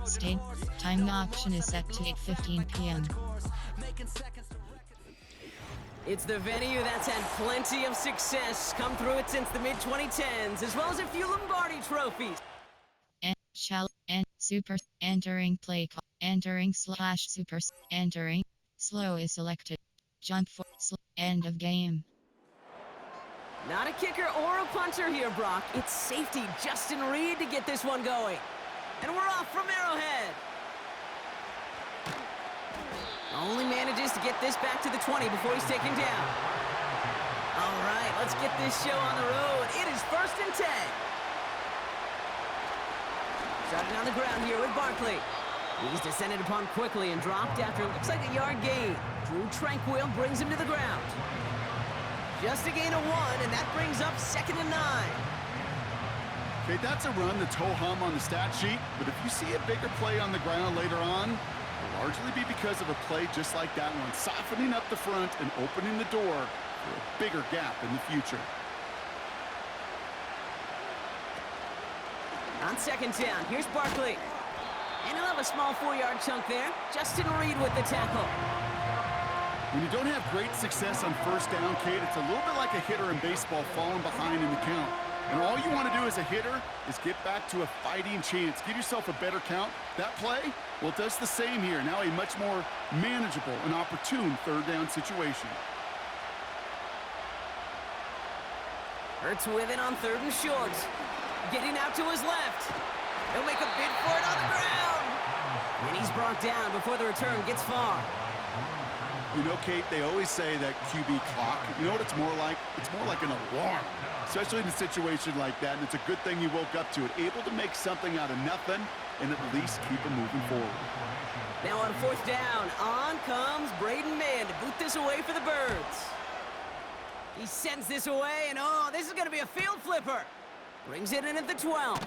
State time option is set to 8:15 p.m. It's the venue that's had plenty of success come through it since the mid-2010s, as well as a few Lombardi trophies. And shall and super entering play call entering slash super entering slow is selected. Jump for end of game. Not a kicker or a punter here, Brock. It's safety Justin Reed to get this one going. And we're off from Arrowhead. Only manages to get this back to the 20 before he's taken down. All right, let's get this show on the road. It is 1st and 10. Starting on the ground here with Barkley. He's descended upon quickly and dropped after it looks like a yard gain. Drew Tranquil brings him to the ground. Just a gain of 1, and that brings up 2nd and 9. Okay, that's a run that's ho-hum on the stat sheet, but if you see a bigger play on the ground later on, it'll largely be because of a play just like that one, softening up the front and opening the door for a bigger gap in the future. On 2nd down, here's Barkley. And he'll have a small 4-yard chunk there. Justin Reed with the tackle. When you don't have great success on 1st down, Kate, it's a little bit like a hitter in baseball falling behind in the count. And all you want to do as a hitter is get back to a fighting chance. Give yourself a better count. That play, well, it does the same here. Now a much more manageable and opportune 3rd down situation. Hurts with it on 3rd and short. Getting out to his left. He'll make a bid for it on the ground. And he's brought down before the return gets far. You know, Kate, they always say that QB clock, you know what it's more like? It's more like an alarm, especially in a situation like that, and it's a good thing you woke up to it, able to make something out of nothing and at least keep it moving forward. Now on 4th down, on comes Braden Mann to boot this away for the Birds. He sends this away, and oh, this is going to be a field flipper. Brings it in at the 12.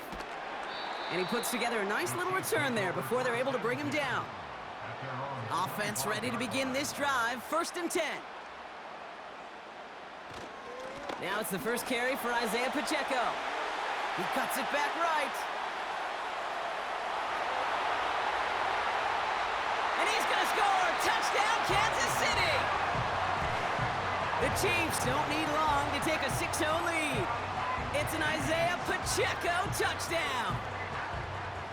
And he puts together a nice little return there before they're able to bring him down. Offense ready to begin this drive, 1st and 10. Now it's the first carry for Isaiah Pacheco. He cuts it back right. And he's going to score! Touchdown, Kansas City! The Chiefs don't need long to take a 6-0 lead. It's an Isaiah Pacheco touchdown.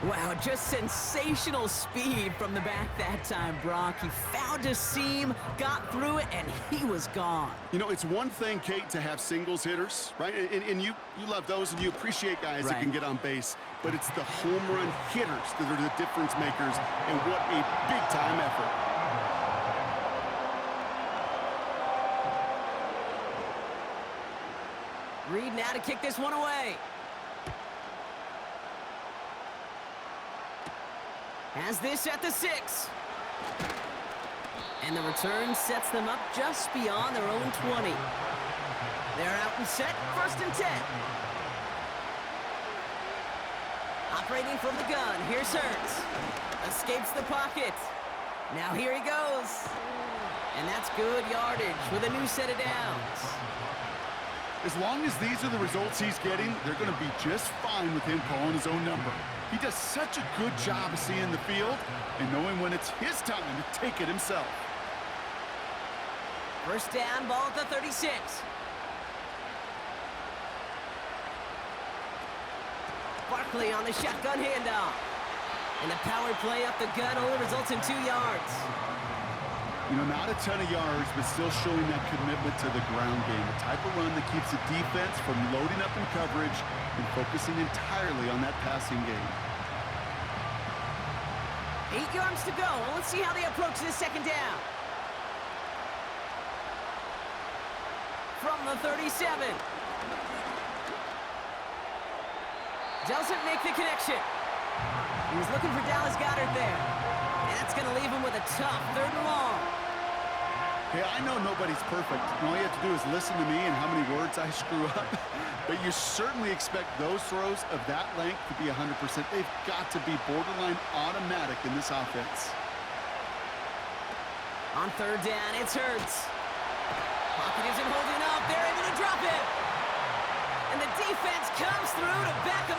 Wow, just sensational speed from the back that time, Brock. He found a seam, got through it, and he was gone. You know, it's one thing, Kate, to have singles hitters, right? And you love those, and you appreciate guys that can get on base. But it's the home run hitters that are the difference makers, and what a big-time effort. Reed now to kick this one away. Has this at the 6. And the return sets them up just beyond their own 20. They're out and set, 1st and 10. Operating from the gun, here's Hurts. Escapes the pocket. Now here he goes. And that's good yardage with a new set of downs. As long as these are the results he's getting, they're going to be just fine with him calling his own number. He does such a good job of seeing the field and knowing when it's his time to take it himself. 1st down, ball at the 36. Barkley on the shotgun handoff. And the power play up the gut only results in 2 yards. You know, not a ton of yards, but still showing that commitment to the ground game. The type of run that keeps the defense from loading up in coverage and focusing entirely on that passing game. 8 yards to go. Well, let's see how they approach this 2nd down. From the 37. Doesn't make the connection. He was looking for Dallas Goedert there. And that's going to leave him with a tough 3rd and long. Hey, I know nobody's perfect. All you have to do is listen to me and how many words I screw up. But you certainly expect those throws of that length to be 100%. They've got to be borderline automatic in this offense. On 3rd down, it's Hurts. Pocket isn't holding up. They're able to drop it. And the defense comes through to back him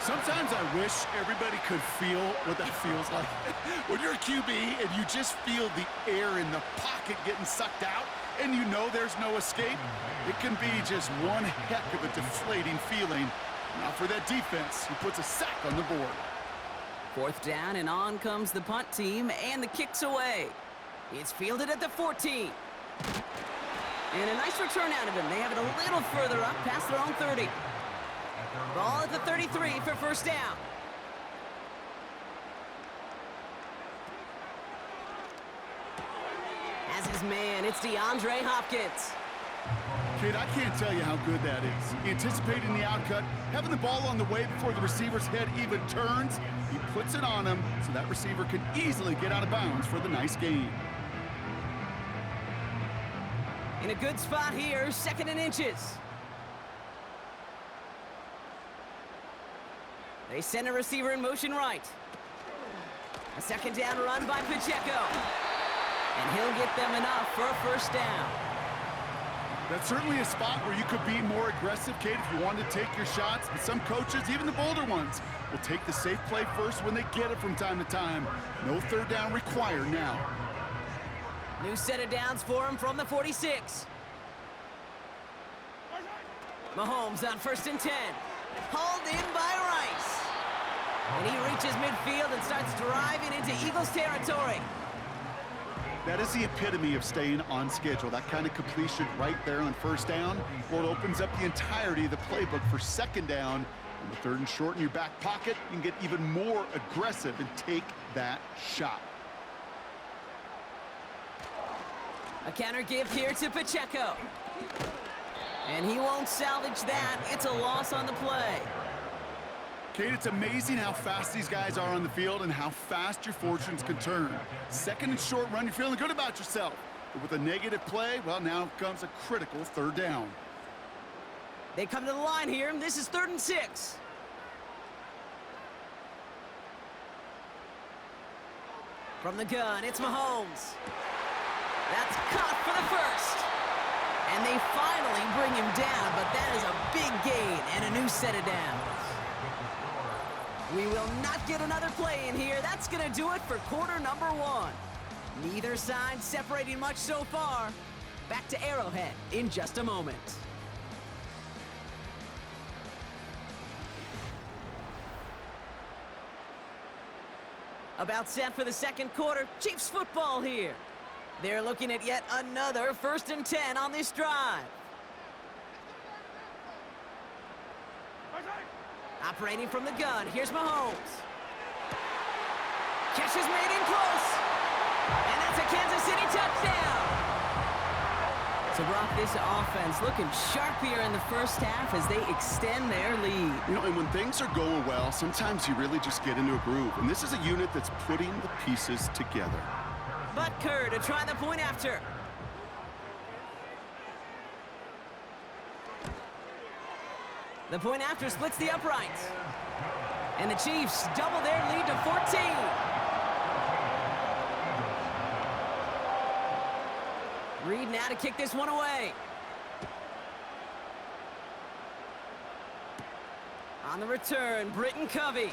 Sometimes I wish everybody could feel what that feels like. When you're a QB and you just feel the air in the pocket getting sucked out and you know there's no escape, it can be just one heck of a deflating feeling. Now for that defense, who puts a sack on the board. 4th down, and on comes the punt team, and the kick's away. It's fielded at the 14. And a nice return out of him. They have it a little further up, past their own 30. Ball at the 33 for first down. As his man, it's DeAndre Hopkins. Kid, I can't tell you how good that is. Anticipating the outcut, having the ball on the way before the receiver's head even turns, he puts it on him so that receiver can easily get out of bounds for the nice gain. In a good spot here, 2nd and inches. They send a receiver in motion right. A 2nd down run by Pacheco. And he'll get them enough for a first down. That's certainly a spot where you could be more aggressive, Kate, if you wanted to take your shots. But some coaches, even the bolder ones, will take the safe play first when they get it from time to time. No 3rd down required now. New set of downs for him from the 46. Mahomes on 1st and 10. Hauled in by Rice. And he reaches midfield and starts driving into Eagles territory. That is the epitome of staying on schedule. That kind of completion right there on 1st down. Well, it opens up the entirety of the playbook for 2nd down. On the 3rd and short in your back pocket, you can get even more aggressive and take that shot. A counter give here to Pacheco. And he won't salvage that. It's a loss on the play. Kate, it's amazing how fast these guys are on the field and how fast your fortunes can turn. 2nd and short run, you're feeling good about yourself. But with a negative play, well, now comes a critical 3rd down. They come to the line here, and this is 3rd and 6. From the gun, it's Mahomes. That's caught for the first. And they finally bring him down, but that is a big gain and a new set of downs. We will not get another play in here. That's going to do it for quarter number 1. Neither side separating much so far. Back to Arrowhead in just a moment. About set for the 2nd quarter. Chiefs football here. They're looking at yet another 1st and 10 on this drive. Operating from the gun, here's Mahomes. Catch is made in close. And that's a Kansas City touchdown. So, Brock, this offense looking sharp here in the first half as they extend their lead. You know, and when things are going well, sometimes you really just get into a groove. And this is a unit that's putting the pieces together. Butker to try the point after. The point after splits the uprights. And the Chiefs double their lead to 14. Reed now to kick this one away. On the return, Britton Covey.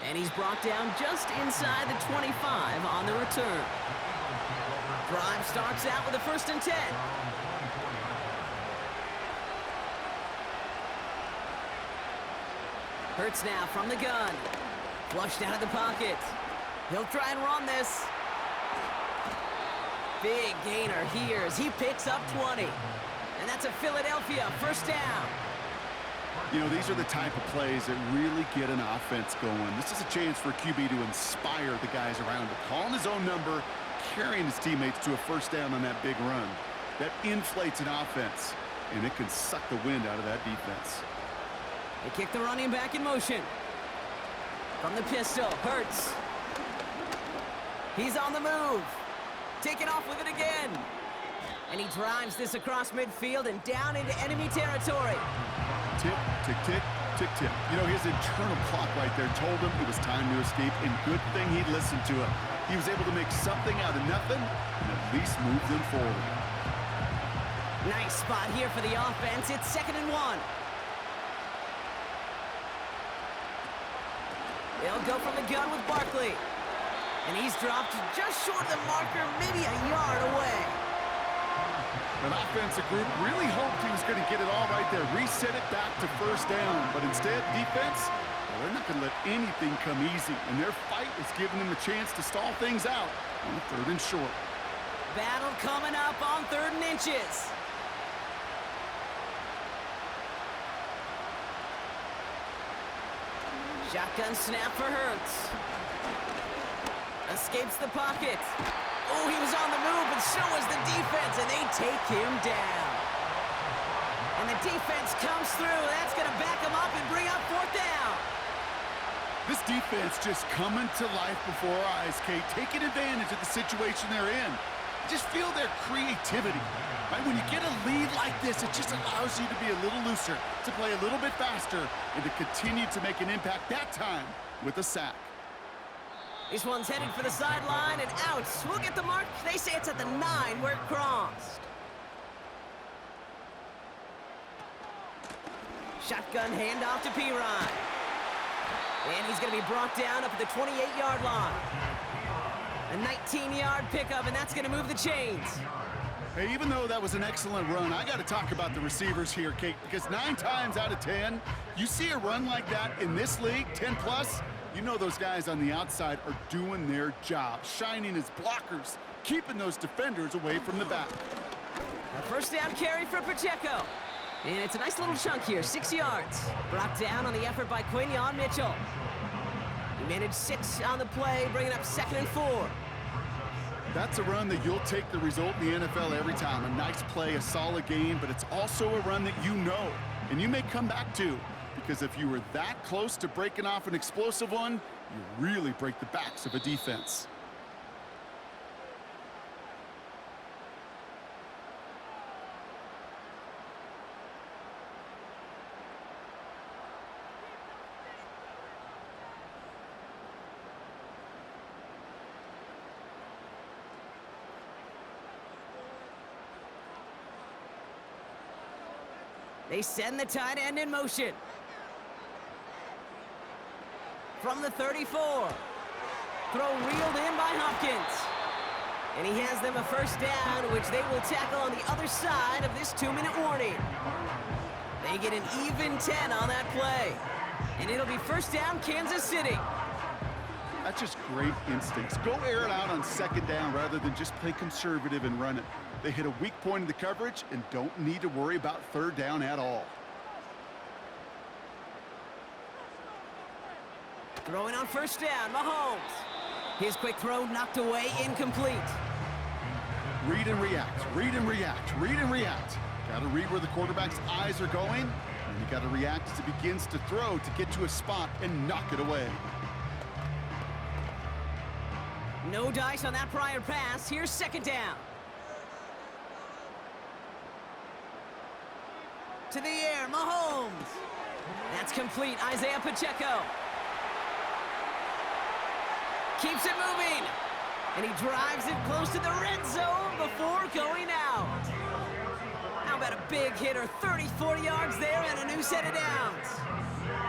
And he's brought down just inside the 25 on the return. Drive starts out with a 1st and 10. Hurts now from the gun. Flushed out of the pocket. He'll try and run this. Big gainer here as he picks up 20. And that's a Philadelphia 1st down. You know, these are the type of plays that really get an offense going. This is a chance for QB to inspire the guys around him. Calling his own number, carrying his teammates to a 1st down on that big run. That inflates an offense, and it can suck the wind out of that defense. They kick the running back in motion. From the pistol, Hurts. He's on the move. Taking off with it again. And he drives this across midfield and down into enemy territory. Tick, tick, tick, tick, tick. You know, his internal clock right there told him it was time to escape, and good thing he listened to him. He was able to make something out of nothing and at least move them forward. Nice spot here for the offense. It's 2nd and 1. They'll go from the gun with Barkley. And he's dropped just short of the marker, maybe a yard away. An offensive group really hoped he was going to get it all right there, reset it back to first down. But instead, defense, well, they're not going to let anything come easy. And their fight is giving them a chance to stall things out on 3rd and short. Battle coming up on 3rd and inches. Shotgun snap for Hurts. Escapes the pocket. Oh, he was on the move, but so was the defense, and they take him down. And the defense comes through. That's going to back him up and bring up 4th down. This defense just coming to life before our eyes, Kate, taking advantage of the situation they're in. Just feel their creativity. Right? When you get a lead like this, it just allows you to be a little looser, to play a little bit faster, and to continue to make an impact that time with a sack. This one's headed for the sideline and out. We'll get the mark. They say it's at the 9 where it crossed. Shotgun handoff to Pirine. And he's going to be brought down up at the 28-yard line. A 19-yard pickup, and that's going to move the chains. Hey, even though that was an excellent run, I got to talk about the receivers here, Kate, because 9 times out of 10, you see a run like that in this league, 10+, you know those guys on the outside are doing their job, shining as blockers, keeping those defenders away from the back. A first down carry for Pacheco. And it's a nice little chunk here, 6 yards. Brought down on the effort by Quinyon Mitchell. He managed 6 on the play, bringing up 2nd and 4. That's a run that you'll take the result in the NFL every time. A nice play, a solid game, but it's also a run that you know, and you may come back to. Because if you were that close to breaking off an explosive one, you really break the backs of a defense. They send the tight end in motion. From the 34. Throw reeled in by Hopkins. And he has them a first down, which they will tackle on the other side of this 2-minute warning. They get an even 10 on that play. And it'll be first down, Kansas City. That's just great instincts. Go air it out on 2nd down rather than just play conservative and run it. They hit a weak point in the coverage and don't need to worry about 3rd down at all. Throwing on first down, Mahomes. His quick throw knocked away, incomplete. Read and react, read and react, read and react. Got to read where the quarterback's eyes are going, and you got to react as he begins to throw to get to a spot and knock it away. No dice on that prior pass. Here's 2nd down. To the air, Mahomes. That's complete, Isaiah Pacheco. Keeps it moving. And he drives it close to the red zone before going out. How about a big hitter, 30, 40 yards there and a new set of downs.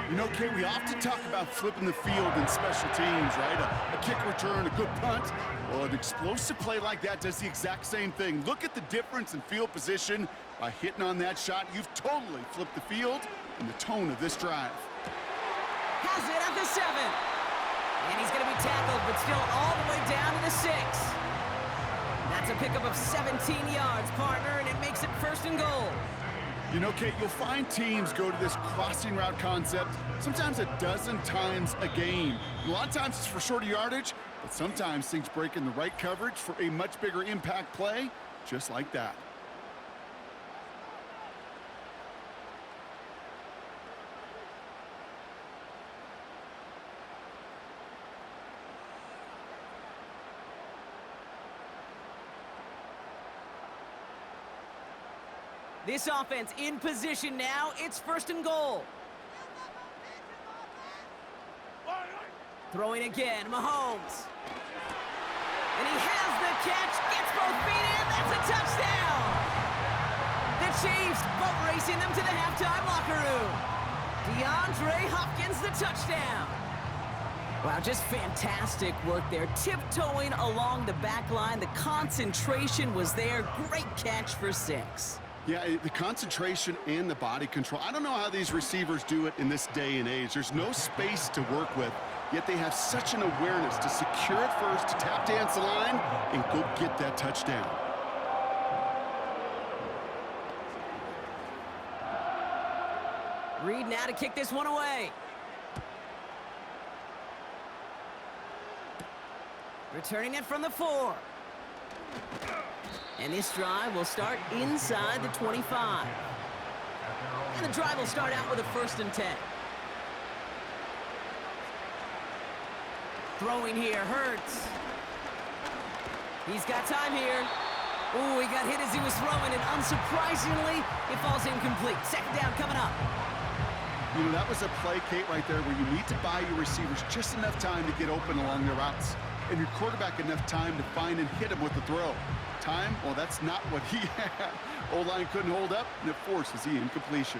You know, Kate, we often talk about flipping the field in special teams, right? A kick return, a good punt. Well, an explosive play like that does the exact same thing. Look at the difference in field position. By hitting on that shot, you've totally flipped the field and the tone of this drive. Has it at the 7. And he's going to be tackled, but still all the way down to the 6. That's a pickup of 17 yards, partner, and it makes it 1st and goal. You know, Kate, you'll find teams go to this crossing route concept sometimes a dozen times a game. A lot of times it's for shorter yardage, but sometimes things break in the right coverage for a much bigger impact play, just like that. This offense in position now. It's 1st and goal. Throwing again, Mahomes. And he has the catch, gets both feet in, that's a touchdown! The Chiefs boat racing them to the halftime locker room. DeAndre Hopkins, the touchdown. Wow, just fantastic work there. Tiptoeing along the back line. The concentration was there. Great catch for 6. Yeah, the concentration and the body control. I don't know how these receivers do it in this day and age. There's no space to work with, yet they have such an awareness to secure it first, to tap dance the line, and go get that touchdown. Reed now to kick this one away. Returning it from the 4. And this drive will start inside the 25. And the drive will start out with a 1st and 10. Throwing here, Hurts. He's got time here. Ooh, he got hit as he was throwing, and unsurprisingly, it falls incomplete. 2nd down coming up. You know, that was a play, Kate, right there, where you need to buy your receivers just enough time to get open along their routes, and your quarterback enough time to find and hit him with the throw. Time, well, that's not what he had. O-line couldn't hold up, and it forces the incompletion.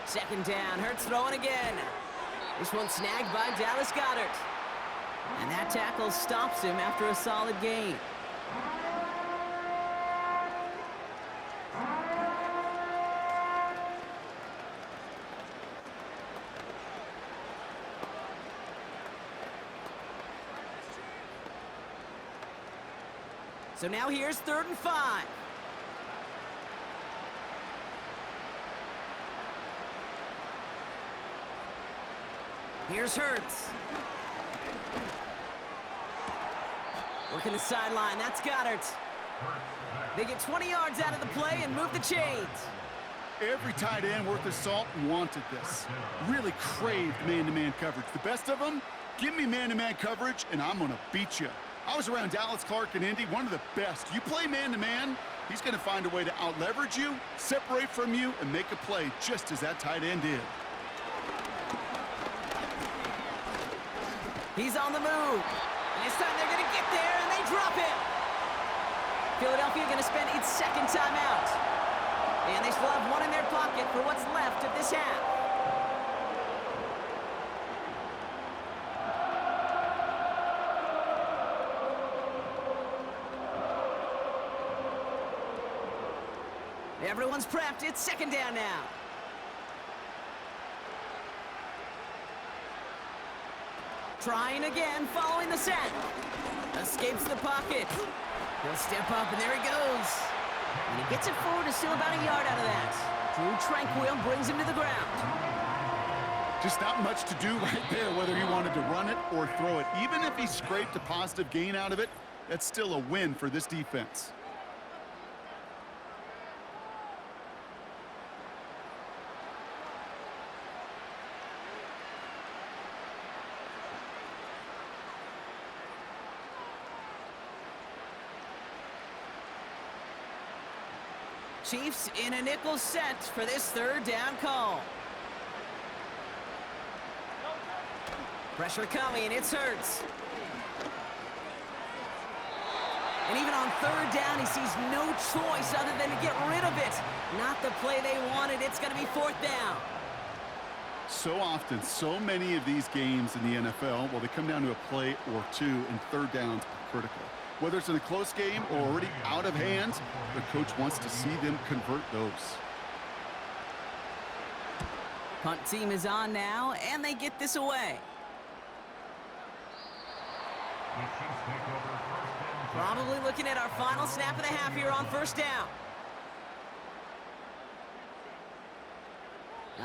2nd down, Hurts throwing again. This one snagged by Dallas Goedert. And that tackle stops him after a solid gain. So now here's 3rd and 5. Here's Hurts. Working the sideline. That's Goddard. They get 20 yards out of the play and move the chains. Every tight end worth his salt wanted this. Really craved man-to-man coverage. The best of them, give me man-to-man coverage, and I'm going to beat you. I was around Dallas Clark and Indy, one of the best. You play man-to-man, he's going to find a way to out-leverage you, separate from you, and make a play just as that tight end did. He's on the move. And this time they're going to get there, and they drop him. Philadelphia going to spend its 2nd timeout. And they still have one in their pocket for what's left of this half. Everyone's prepped. It's 2nd down now. Trying again, following the sack. Escapes the pocket. He'll step up, and there he goes. And he gets it forward to still about a yard out of that. Drew Tranquil brings him to the ground. Just not much to do right there, whether he wanted to run it or throw it. Even if he scraped a positive gain out of it, that's still a win for this defense. Chiefs in a nickel set for this 3rd down call. Pressure coming, it's Hurts. And even on 3rd down, he sees no choice other than to get rid of it. Not the play they wanted, it's going to be 4th down. So often, so many of these games in the NFL, well, they come down to a play or two, and 3rd downs are critical. Whether it's in a close game or already out of hand, the coach wants to see them convert those. Punt team is on now, and they get this away. Probably looking at our final snap of the half here on 1st down.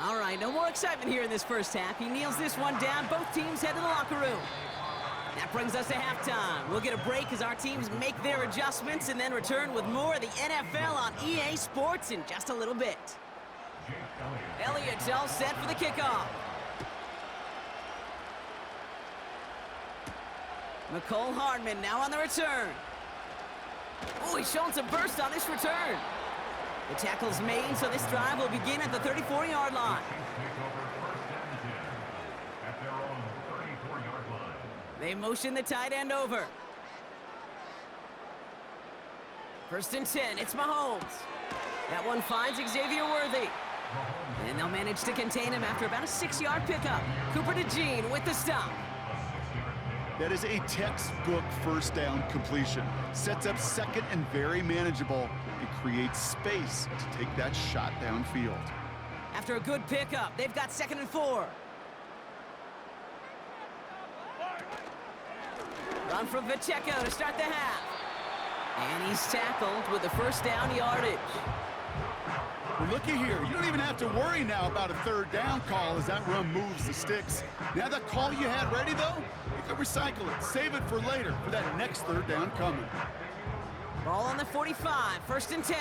All right, no more excitement here in this 1st half. He kneels this one down. Both teams head to the locker room. That brings us to halftime. We'll get a break as our teams make their adjustments and then return with more of the NFL on EA Sports in just a little bit. Elliott's all set for the kickoff. McCole Hardman now on the return. Oh, he's showing some burst on this return. The tackle's made, so this drive will begin at the 34-yard line. They motion the tight end over. 1st and 10, it's Mahomes. That one finds Xavier Worthy. And they'll manage to contain him after about a 6-yard pickup. Cooper to Gene with the stop. That is a textbook first down completion. Sets up second and very manageable. It creates space to take that shot downfield. After a good pickup, they've got 2nd and 4. Run from Pacheco to start the half. And he's tackled with the first down yardage. Well, looky here. You don't even have to worry now about a third down call as that run moves the sticks. Now that call you had ready, though, you can recycle it. Save it for later for that next third down coming. Ball on the 45, 1st and 10.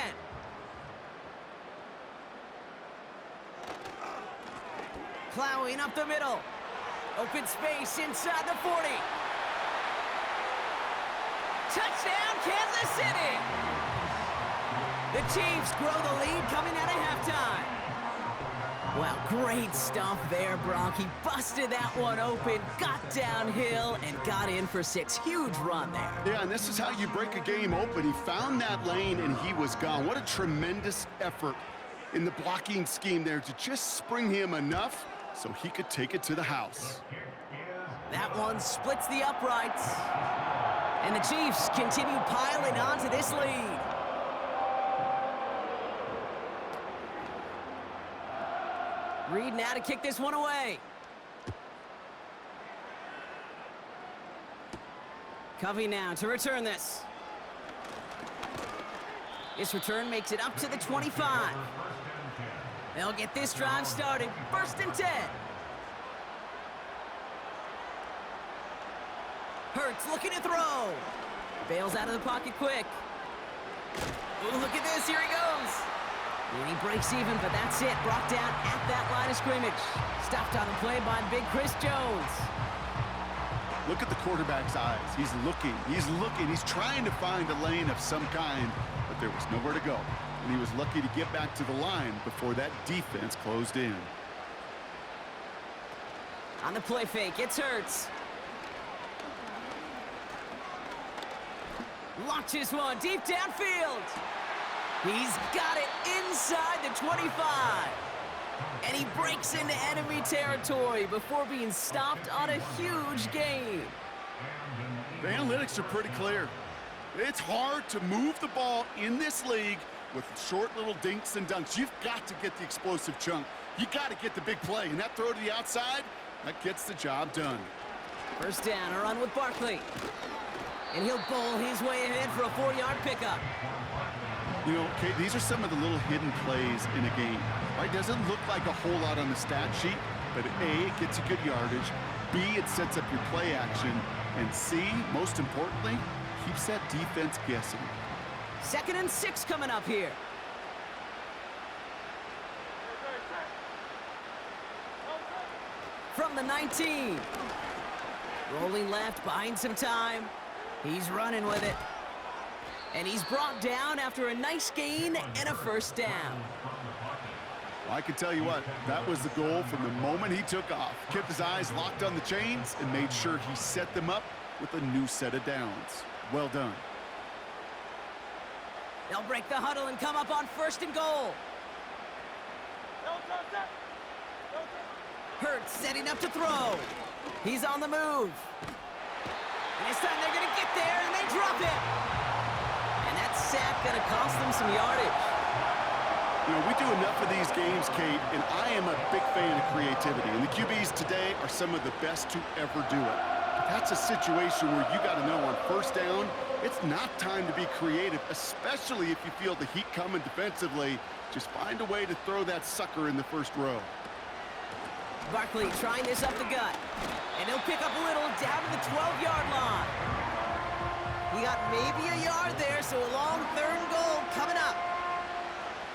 Plowing up the middle. Open space inside the 40. Touchdown, Kansas City! The Chiefs grow the lead coming out of halftime. Well, great stuff there, Brock. He busted that one open, got downhill, and got in for 6. Huge run there. Yeah, and this is how you break a game open. He found that lane, and he was gone. What a tremendous effort in the blocking scheme there to just spring him enough so he could take it to the house. That one splits the uprights. And the Chiefs continue piling on to this lead. Reed now to kick this one away. Covey now to return this. This return makes it up to the 25. They'll get this drive started. 1st and 10. Hurts looking to throw. Bails out of the pocket quick. Ooh, look at this. Here he goes. And he breaks even, but that's it. Brought down at that line of scrimmage. Stopped on the play by big Chris Jones. Look at the quarterback's eyes. He's looking. He's trying to find a lane of some kind, but there was nowhere to go. And he was lucky to get back to the line before that defense closed in. On the play fake, it's Hurts. Launches one deep downfield. He's got it inside the 25. And he breaks into enemy territory before being stopped on a huge gain. The analytics are pretty clear. It's hard to move the ball in this league with short little dinks and dunks. You've got to get the explosive chunk. You got to get the big play. And that throw to the outside, that gets the job done. 1st down, a run with Barkley. And he'll bowl his way ahead for a 4-yard pickup. You know, Kate, these are some of the little hidden plays in a game. Right? Doesn't look like a whole lot on the stat sheet, but A, it gets you good yardage. B, it sets up your play action. And C, most importantly, keeps that defense guessing. 2nd and 6 coming up here. From the 19. Rolling left, buying some time. He's running with it. And he's brought down after a nice gain and a 1st down. Well, I can tell you what, that was the goal from the moment he took off. Kept his eyes locked on the chains and made sure he set them up with a new set of downs. Well done. They'll break the huddle and come up on 1st and goal. Hurts setting up to throw. He's on the move. And this time they're going to get there, and they drop it. And that sack going to cost them some yardage. You know, we do enough of these games, Kate, and I am a big fan of creativity. And the QBs today are some of the best to ever do it. But that's a situation where you got to know on 1st down, it's not time to be creative, especially if you feel the heat coming defensively. Just find a way to throw that sucker in the 1st row. Barkley trying this up the gut. And he'll pick up a little down to the 12-yard line. He got maybe a yard there, so a long 3rd and goal coming up.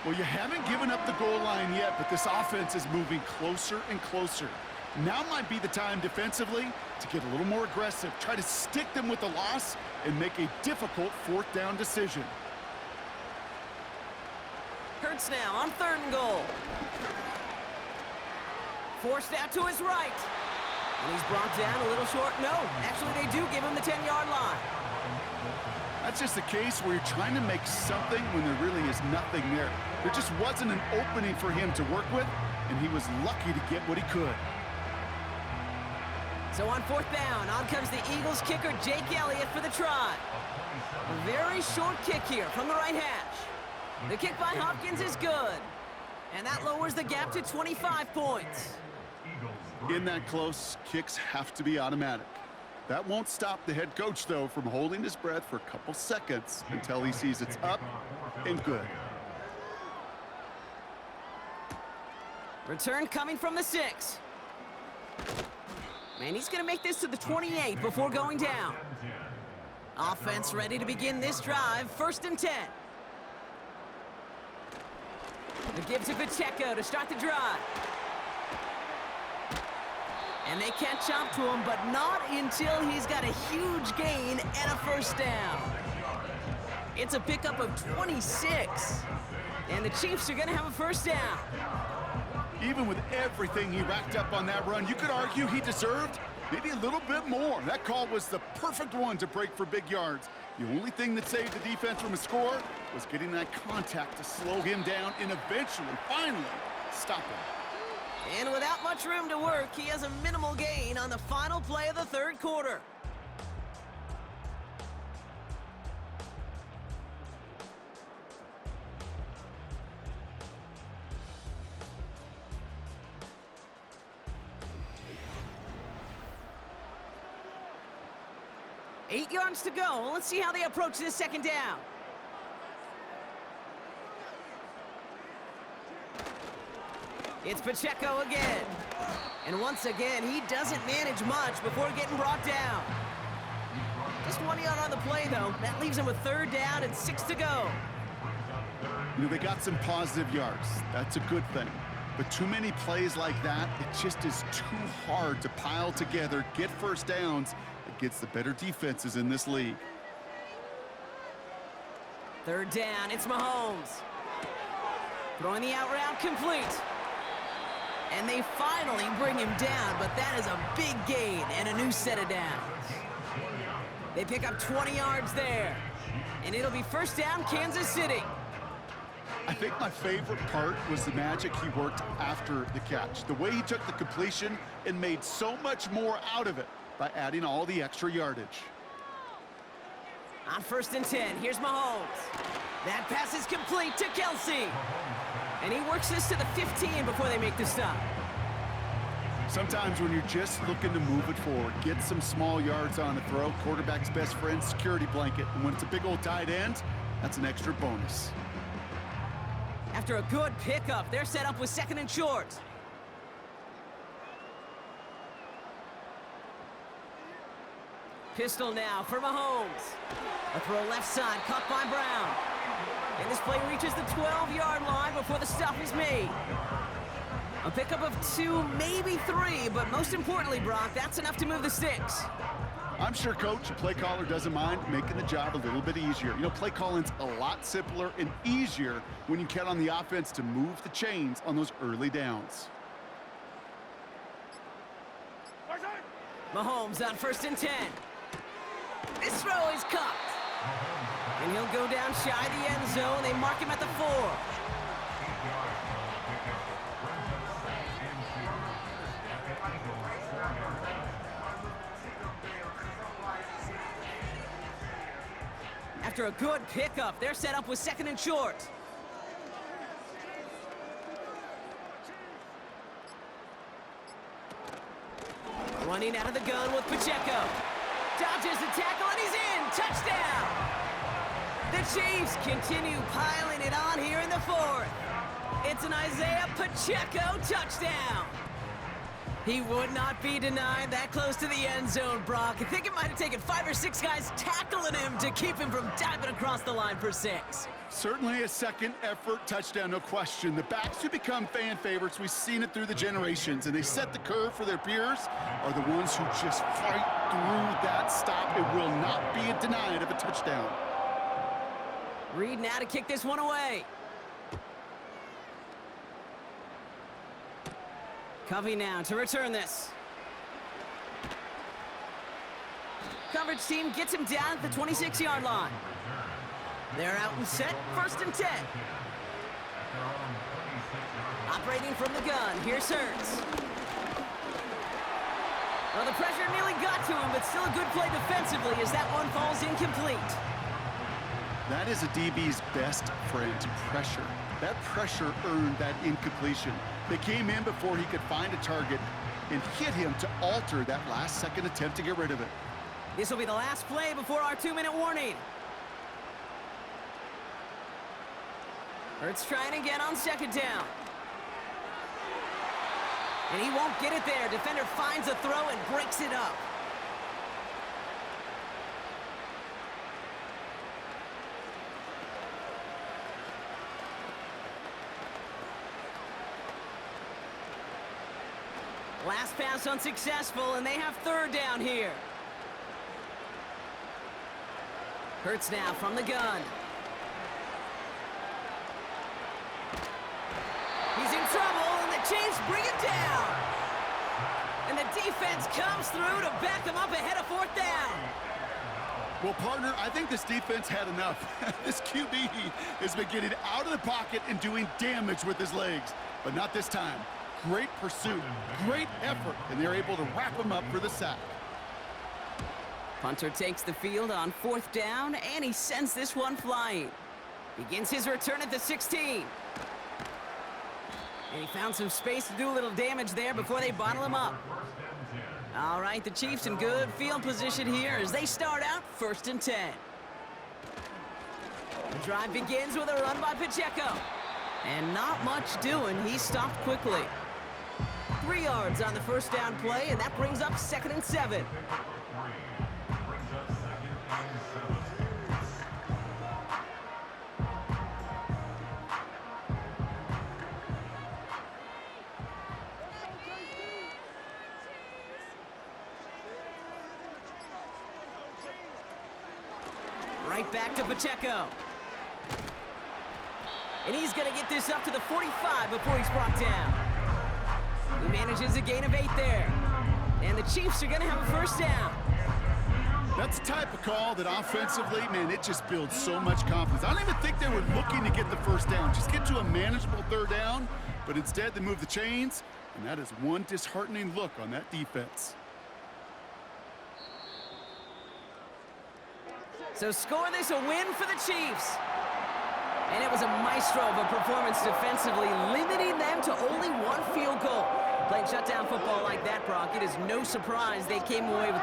Well, you haven't given up the goal line yet, but this offense is moving closer and closer. Now might be the time defensively to get a little more aggressive, try to stick them with the loss, and make a difficult 4th down decision. Hurts now on 3rd and goal. Forced out to his right. And he's brought down a little short. No, actually they do give him the 10-yard line. That's just a case where you're trying to make something when there really is nothing there. There just wasn't an opening for him to work with, and he was lucky to get what he could. So on 4th down, on comes the Eagles kicker, Jake Elliott, for the try. A very short kick here from the right hash. The kick by Hopkins is good. And that lowers the gap to 25 points. In that close, kicks have to be automatic. That won't stop the head coach, though, from holding his breath for a couple seconds until he sees it's up and good. Return coming from the 6. And he's going to make this to the 28 before going down. Offense ready to begin this drive. 1st and 10. The give to Pacheco to start the drive. And they catch up to him, but not until he's got a huge gain and a 1st down. It's a pickup of 26. And the Chiefs are going to have a 1st down. Even with everything he racked up on that run, you could argue he deserved maybe a little bit more. That call was the perfect one to break for big yards. The only thing that saved the defense from a score was getting that contact to slow him down and eventually, finally, stop him. And without much room to work, he has a minimal gain on the final play of the 3rd quarter. Eight yards to go. Let's see how they approach this 2nd down. It's Pacheco again. And once again, he doesn't manage much before getting brought down. Just 1 yard on the play, though. That leaves him with 3rd down and 6 to go. You know, they got some positive yards. That's a good thing. But too many plays like that, it just is too hard to pile together, get 1st downs against the better defenses in this league. 3rd down, it's Mahomes. Throwing the out route complete. And they finally bring him down, but that is a big gain and a new set of downs. They pick up 20 yards there. And it'll be 1st down, Kansas City. I think my favorite part was the magic he worked after the catch. The way he took the completion and made so much more out of it by adding all the extra yardage. On 1st and 10, here's Mahomes. That pass is complete to Kelsey. And he works this to the 15 before they make the stop. Sometimes when you're just looking to move it forward, get some small yards on a throw, quarterback's best friend, security blanket. And when it's a big old tight end, that's an extra bonus. After a good pickup, they're set up with 2nd and short. Pistol now for Mahomes. A throw left side, caught by Brown. And this play reaches the 12-yard line before the stop is made. A pickup of 2, maybe 3, but most importantly, Brock, that's enough to move the sticks. I'm sure, Coach, the play caller doesn't mind making the job a little bit easier. You know, play calling's a lot simpler and easier when you count on the offense to move the chains on those early downs. Mahomes on 1st and 10. This throw is caught. And he'll go down shy of the end zone. They mark him at the 4. After a good pickup, they're set up with 2nd and short. Running out of the gun with Pacheco. Dodges the tackle and he's in. Touchdown! The Chiefs continue piling it on here in the 4th. It's an Isaiah Pacheco touchdown. He would not be denied that close to the end zone, Brock. I think it might have taken 5 or 6 guys tackling him to keep him from diving across the line for 6. Certainly a second effort touchdown, no question. The backs who become fan favorites, we've seen it through the generations, and they set the curve for their peers, are the ones who just fight through that stop. It will not be denied of a touchdown. Reed now to kick this one away. Covey now to return this. coverage team gets him down at the 26-yard line. They're out and set, 1st and 10. Operating from the gun, here's Hurts. Well, the pressure nearly got to him, but still a good play defensively as that one falls incomplete. That is a DB's best friend, pressure. That pressure earned that incompletion. They came in before he could find a target and hit him to alter that last-second attempt to get rid of it. This will be the last play before our 2-minute warning. Hurts trying again on 2nd down. And he won't get it there. Defender finds a throw and breaks it up. Last pass unsuccessful, and they have 3rd down here. Hurts now from the gun. He's in trouble, and the Chiefs bring it down. And the defense comes through to back them up ahead of 4th down. Well, partner, I think this defense had enough. This QB has been getting out of the pocket and doing damage with his legs, but not this time. Great pursuit, great effort, and they're able to wrap him up for the sack. Punter takes the field on 4th down, and he sends this one flying. Begins his return at the 16. And he found some space to do a little damage there before they bottle him up. All right, the Chiefs in good field position here as they start out 1st and 10. The drive begins with a run by Pacheco. And not much doing. He stopped quickly. 3 yards on the 1st down play, and that brings up 2nd and 7. Right back to Pacheco. And he's going to get this up to the 45 before he's brought down. He manages a gain of 8 there. And the Chiefs are going to have a 1st down. That's the type of call that offensively, man, it just builds so much confidence. I don't even think they were looking to get the 1st down. Just get to a manageable 3rd down. But instead, they move the chains. And that is one disheartening look on that defense. So score this a win for the Chiefs. And it was a maestro of a performance defensively, limiting them to only 1 field goal. Playing shutdown football like that, Brock, it is no surprise they came away with